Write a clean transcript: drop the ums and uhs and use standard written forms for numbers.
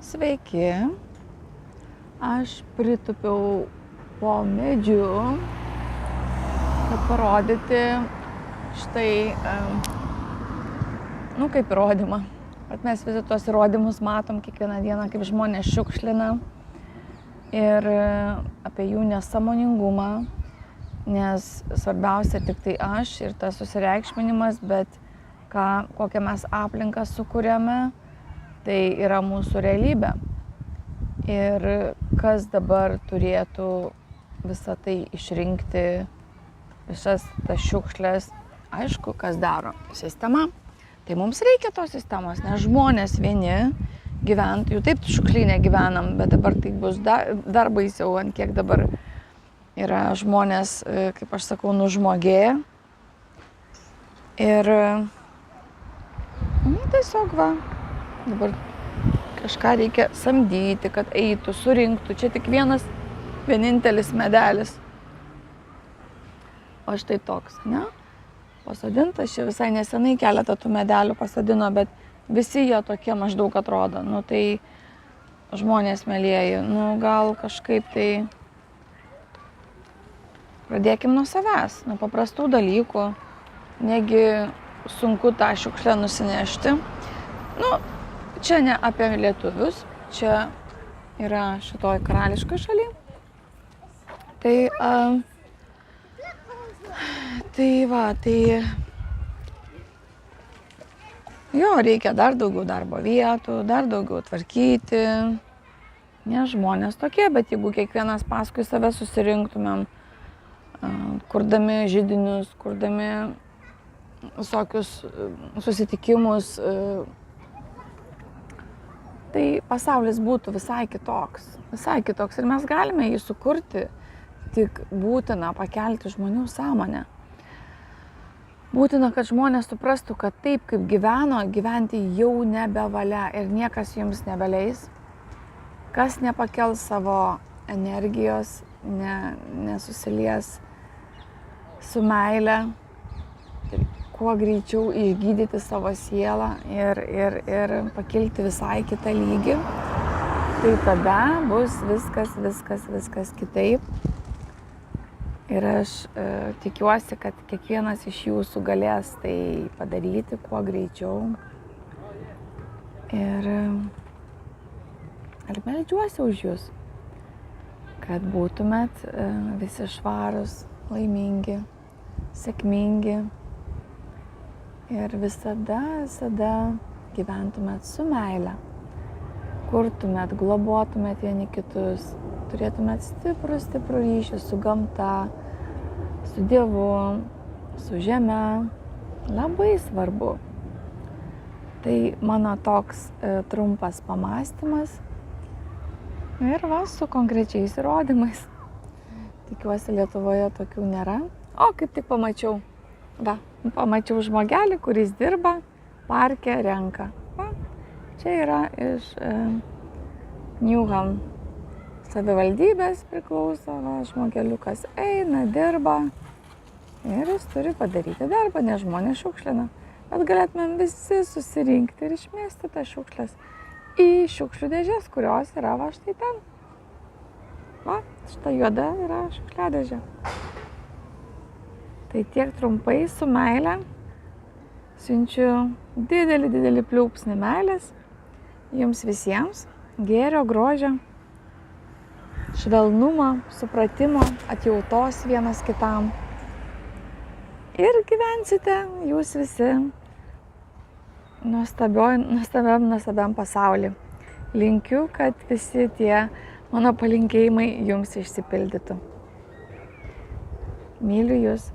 Sveiki, aš pritupiau po medžiu, kad parodyti štai, kaip įrodymą. Bet mes visi tuos įrodymus matom kiekvieną dieną, kaip žmonės šiukšlina ir apie jų nesąmoningumą, nes svarbiausia tik tai aš ir tas susireikšminimas, bet kokią mes aplinką sukuriame, tai yra mūsų realybė. Ir kas dabar turėtų visą tai išrinkti, visas tas šiukšlės, aišku, kas daro sistema. Tai mums reikia tos sistemos, nes žmonės vieni gyventojų, taip šiukšlyne gyvenam, bet dabar tai bus dar baisiau, ant kiek dabar yra žmonės, kaip aš sakau, nužmogėję. Ir tiesiog dabar kažką reikia samdyti, kad eitų, surinktų. Čia tik vienintelis medelis. O štai toks, ne? Pasodintas, čia visai nesenai keletą tų medelių pasodino, bet visi jie tokie maždaug atrodo. Tai žmonės mielieji, gal kažkaip tai pradėkim nuo savęs, nuo paprastų dalykų. Negi sunku tą šiukšlę nusinešti. Čia ne apie lietuvius, čia yra šitoj karališkoj šaly. Reikia dar daugiau darbo vietų, dar daugiau tvarkyti. Ne žmonės tokie, bet jeigu kiekvienas paskui save susirinktumėm, kurdami židinius, kurdami visokius susitikimus, tai pasaulis būtų visai kitoks. Ir mes galime jį sukurti, tik būtina pakelti žmonių sąmonę. Būtina, kad žmonės suprastų, kad taip, kaip gyveno, gyventi jau nebevalia ir niekas jums nebeleis. Kas nepakels savo energijos, nesusilies su meile, kuo greičiau išgydyti savo sielą ir pakilti visai kitą lygį, tai tada bus viskas kitaip. Ir aš tikiuosi, kad kiekvienas iš jūsų galės tai padaryti kuo greičiau. Ir meldžiuosi už jūs, kad būtumėt visi švarūs, laimingi, sėkmingi. Ir visada gyventumėt su meile, kurtumėt, globotumėt vieni kitus, turėtumėt stiprų ryšį su gamta, su Dievu, su žeme. Labai svarbu. Tai mano toks trumpas pamąstymas ir su konkrečiais įrodymais. Tikiuosi, Lietuvoje tokių nėra. O, kaip tik pamačiau. Pamačiau žmogelį, kuris dirba, parke renka. Čia yra iš Newham savivaldybės priklauso, žmogeliukas eina, dirba ir jis turi padaryti darbą, nes žmonės šiukšlina. Bet galėtumėm visi susirinkti ir išmesti tas šiukšles į šiukšlių dėžės, kurios yra štai ten. Šita juoda yra šiukšliadėžė. Tai tiek trumpai su meile siunčiu didelį pliūpsnį meilės jums visiems, gėrio, grožio, švelnumo, supratimo, atjautos vienas kitam. Ir gyvensite jūs visi nuostabiam pasauly. Linkiu, kad visi tie mano palinkėjimai jums išsipildytų. Myliu jūs.